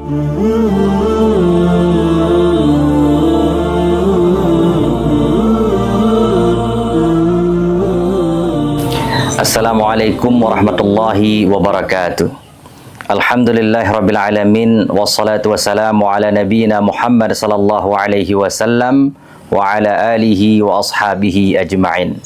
Assalamualaikum warahmatullahi wabarakatuh. Alhamdulillahirabbil alamin wassalatu wassalamu ala nabiyyina Muhammad sallallahu alaihi wasallam wa ala alihi wa ashabihi ajma'in.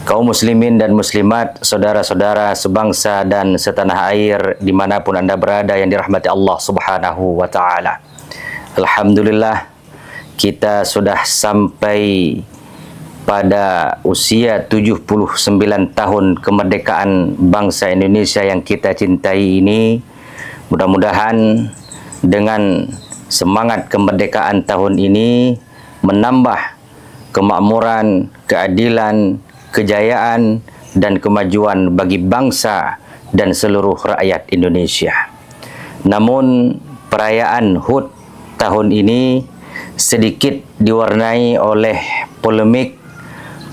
Kaum muslimin dan muslimat, saudara-saudara sebangsa dan setanah air dimanapun Anda berada yang dirahmati Allah Subhanahu wa ta'ala. Alhamdulillah, kita sudah sampai pada usia 79 tahun kemerdekaan bangsa Indonesia yang kita cintai ini. Mudah-mudahan dengan semangat kemerdekaan tahun ini menambah kemakmuran, keadilan, kejayaan, dan kemajuan bagi bangsa dan seluruh rakyat Indonesia. Namun perayaan HUT tahun ini sedikit diwarnai oleh polemik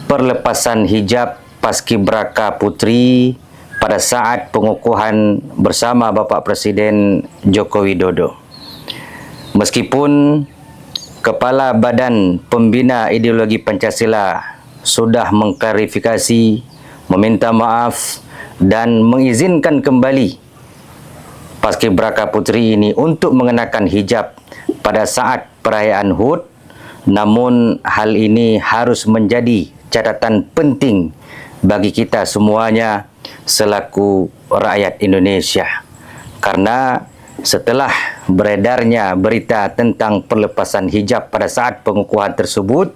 perlepasan hijab paskibraka putri pada saat pengukuhan bersama Bapak Presiden Joko Widodo. Meskipun Kepala Badan Pembina Ideologi Pancasila sudah mengklarifikasi, meminta maaf dan mengizinkan kembali paskibraka putri ini untuk mengenakan hijab pada saat perayaan HUT, namun hal ini harus menjadi catatan penting bagi kita semuanya selaku rakyat Indonesia. Karena setelah beredarnya berita tentang perlepasan hijab pada saat pengukuhan tersebut,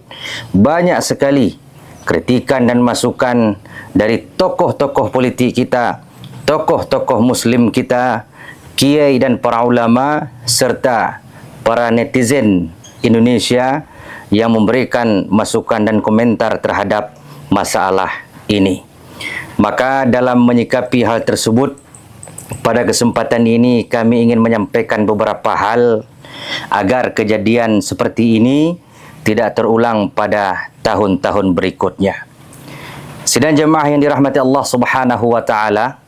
banyak sekali kritikan dan masukan dari tokoh-tokoh politik kita, tokoh-tokoh muslim kita, kiai dan para ulama, serta para netizen Indonesia yang memberikan masukan dan komentar terhadap masalah ini. Maka dalam menyikapi hal tersebut, pada kesempatan ini kami ingin menyampaikan beberapa hal agar kejadian seperti ini tidak terulang pada tahun-tahun berikutnya. Sidang jemaah yang dirahmati Allah Subhanahu wa ta'ala,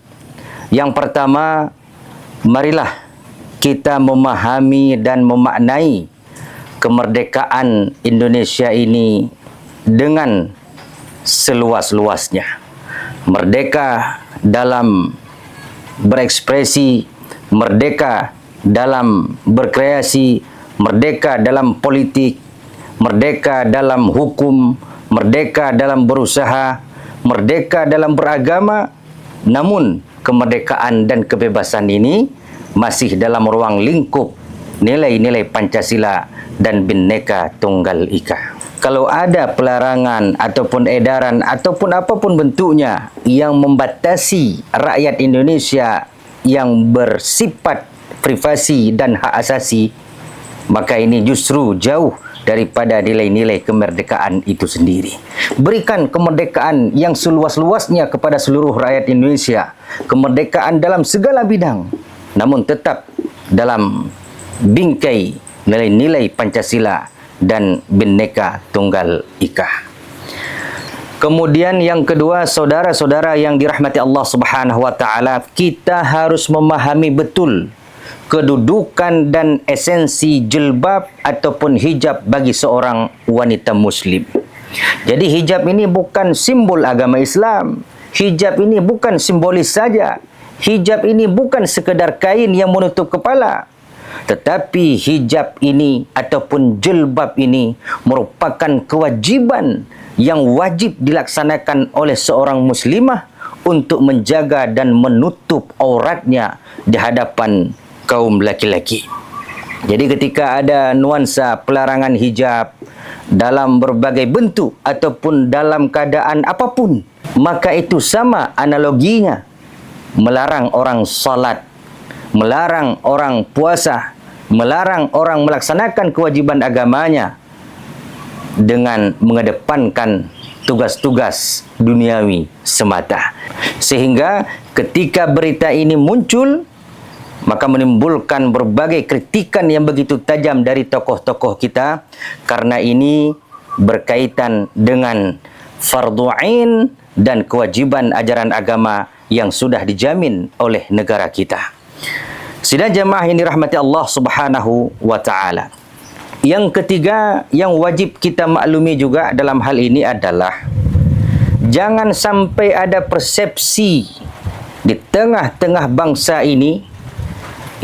yang pertama, marilah kita memahami dan memaknai kemerdekaan Indonesia ini dengan seluas-luasnya. Merdeka dalam berekspresi, merdeka dalam berkreasi, merdeka dalam politik, merdeka dalam hukum, merdeka dalam berusaha, merdeka dalam beragama. Namun kemerdekaan dan kebebasan ini masih dalam ruang lingkup nilai-nilai Pancasila dan Bhinneka Tunggal Ika. Kalau ada pelarangan ataupun edaran ataupun apapun bentuknya yang membatasi rakyat Indonesia yang bersifat privasi dan hak asasi, maka ini justru jauh daripada nilai-nilai kemerdekaan itu sendiri. Berikan kemerdekaan yang seluas-luasnya kepada seluruh rakyat Indonesia, kemerdekaan dalam segala bidang, namun tetap dalam bingkai nilai-nilai Pancasila dan Bhinneka Tunggal Ika. Kemudian yang kedua, saudara-saudara yang dirahmati Allah Subhanahu wa ta'ala, kita harus memahami betul kedudukan dan esensi jilbab ataupun hijab bagi seorang wanita muslim. Jadi hijab ini bukan simbol agama Islam. Hijab ini bukan simbolis saja. Hijab ini bukan sekedar kain yang menutup kepala. Tetapi hijab ini ataupun jilbab ini merupakan kewajiban yang wajib dilaksanakan oleh seorang muslimah untuk menjaga dan menutup auratnya di hadapan kaum laki-laki. Jadi ketika ada nuansa pelarangan hijab dalam berbagai bentuk ataupun dalam keadaan apapun, maka itu sama analoginya melarang orang salat, melarang orang puasa, melarang orang melaksanakan kewajiban agamanya dengan mengedepankan tugas-tugas duniawi semata. Sehingga ketika berita ini muncul, maka menimbulkan berbagai kritikan yang begitu tajam dari tokoh-tokoh kita, karena ini berkaitan dengan fardhu ain dan kewajiban ajaran agama yang sudah dijamin oleh negara kita. Sidang jemaah yang dirahmati Allah Subhanahu wa taala. Yang ketiga yang wajib kita maklumi juga dalam hal ini adalah jangan sampai ada persepsi di tengah-tengah bangsa ini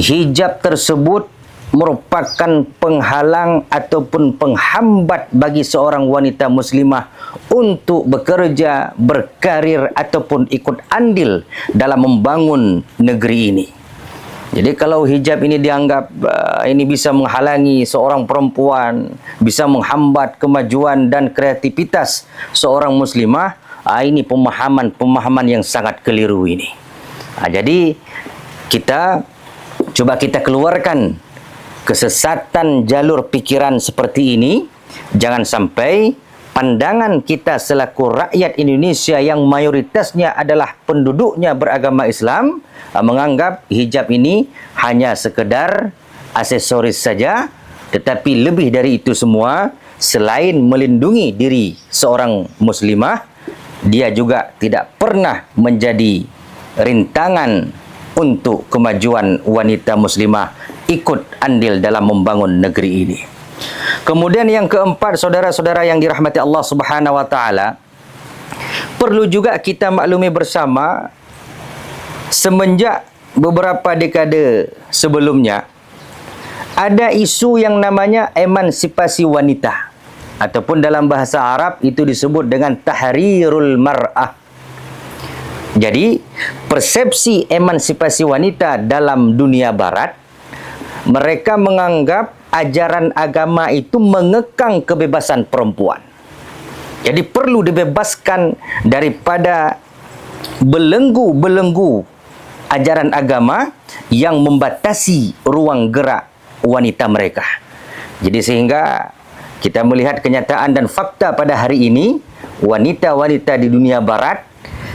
hijab tersebut merupakan penghalang ataupun penghambat bagi seorang wanita muslimah untuk bekerja, berkarir ataupun ikut andil dalam membangun negeri ini. Jadi kalau hijab ini dianggap ini bisa menghalangi seorang perempuan, bisa menghambat kemajuan dan kreativitas seorang muslimah, ini pemahaman yang sangat keliru ini. Jadi coba kita keluarkan kesesatan jalur pikiran seperti ini. Jangan sampai pandangan kita selaku rakyat Indonesia yang mayoritasnya adalah penduduknya beragama Islam menganggap hijab ini hanya sekedar aksesoris saja, tetapi lebih dari itu semua, selain melindungi diri seorang muslimah, dia juga tidak pernah menjadi rintangan untuk kemajuan wanita muslimah ikut andil dalam membangun negeri ini. Kemudian yang keempat, saudara-saudara yang dirahmati Allah Subhanahu wa taala, perlu juga kita maklumi bersama, semenjak beberapa dekade sebelumnya ada isu yang namanya emansipasi wanita, ataupun dalam bahasa Arab itu disebut dengan tahrirul mar'ah. Jadi persepsi emansipasi wanita dalam dunia barat, mereka menganggap ajaran agama itu mengekang kebebasan perempuan. Jadi perlu dibebaskan daripada belenggu-belenggu ajaran agama yang membatasi ruang gerak wanita mereka. Jadi sehingga kita melihat kenyataan dan fakta pada hari ini, wanita-wanita di dunia barat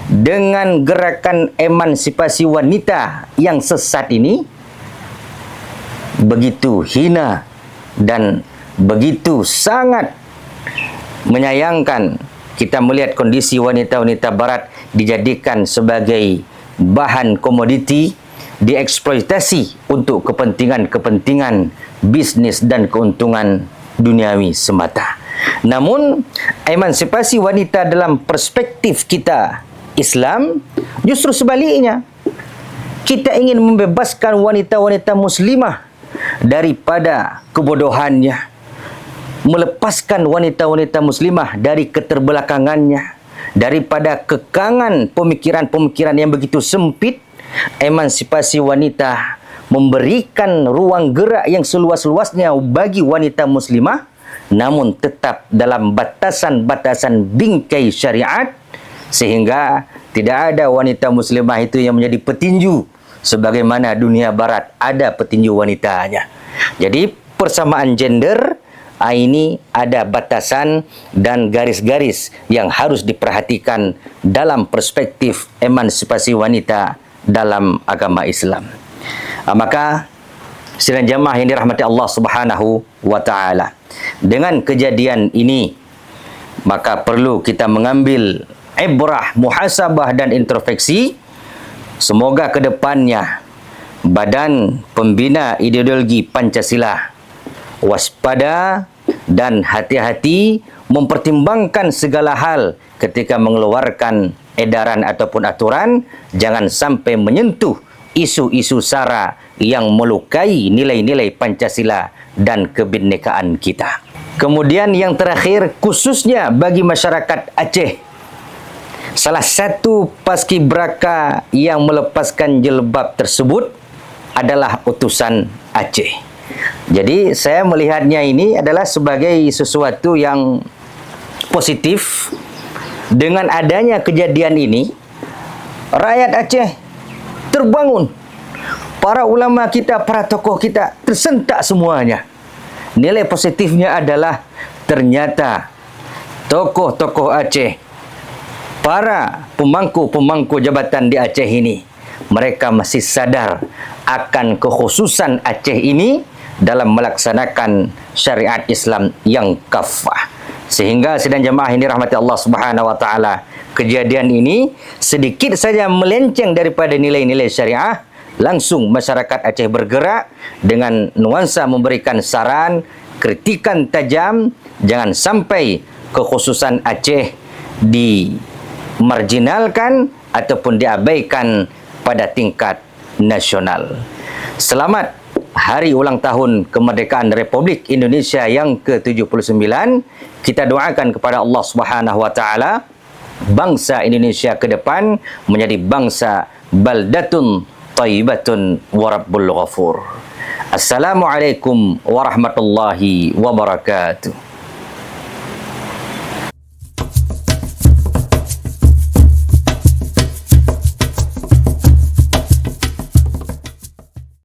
dengan gerakan emansipasi wanita yang sesat ini begitu hina dan begitu sangat menyayangkan. Kita melihat kondisi wanita-wanita barat dijadikan sebagai bahan komoditi, dieksploitasi untuk kepentingan-kepentingan bisnis dan keuntungan duniawi semata. Namun, emansipasi wanita dalam perspektif kita Islam justru sebaliknya. Kita ingin membebaskan wanita-wanita muslimah daripada kebodohannya, melepaskan wanita-wanita muslimah dari keterbelakangannya, daripada kekangan pemikiran-pemikiran yang begitu sempit. Emansipasi wanita memberikan ruang gerak yang seluas-luasnya bagi wanita muslimah, namun tetap dalam batasan-batasan bingkai syariat, sehingga tidak ada wanita muslimah itu yang menjadi petinju sebagaimana dunia barat ada petinju wanitanya. Jadi persamaan gender ini ada batasan dan garis-garis yang harus diperhatikan dalam perspektif emansipasi wanita dalam agama Islam. Maka sidang jamaah yang dirahmati Allah Subhanahu wa taala, dengan kejadian ini maka perlu kita mengambil ibrah, muhasabah dan introspeksi. Semoga ke depannya Badan Pembina Ideologi Pancasila waspada dan hati-hati mempertimbangkan segala hal ketika mengeluarkan edaran ataupun aturan. Jangan sampai menyentuh isu-isu sara yang melukai nilai-nilai Pancasila dan kebinekaan kita. Kemudian yang terakhir, khususnya bagi masyarakat Aceh, salah satu paskibraka yang melepaskan jilbab tersebut adalah utusan Aceh. Jadi saya melihatnya ini adalah sebagai sesuatu yang positif. Dengan adanya kejadian ini, rakyat Aceh terbangun. Para ulama kita, para tokoh kita tersentak semuanya. Nilai positifnya adalah ternyata tokoh-tokoh Aceh, para pemangku-pemangku jabatan di Aceh ini, mereka masih sadar akan kekhususan Aceh ini dalam melaksanakan syariat Islam yang kafah. Sehingga sidang jamaah ini rahmati Allah Subhanahu wa taala, kejadian ini sedikit saja melenceng daripada nilai-nilai syariah, langsung masyarakat Aceh bergerak dengan nuansa memberikan saran, kritikan tajam, jangan sampai kekhususan Aceh dimarginalkan ataupun diabaikan pada tingkat nasional. Selamat Hari Ulang Tahun Kemerdekaan Republik Indonesia yang ke-79. Kita doakan kepada Allah Subhanahu wa taala bangsa Indonesia ke depan menjadi bangsa baldatun thayyibatun wa rabbul ghafur. Assalamualaikum warahmatullahi wabarakatuh.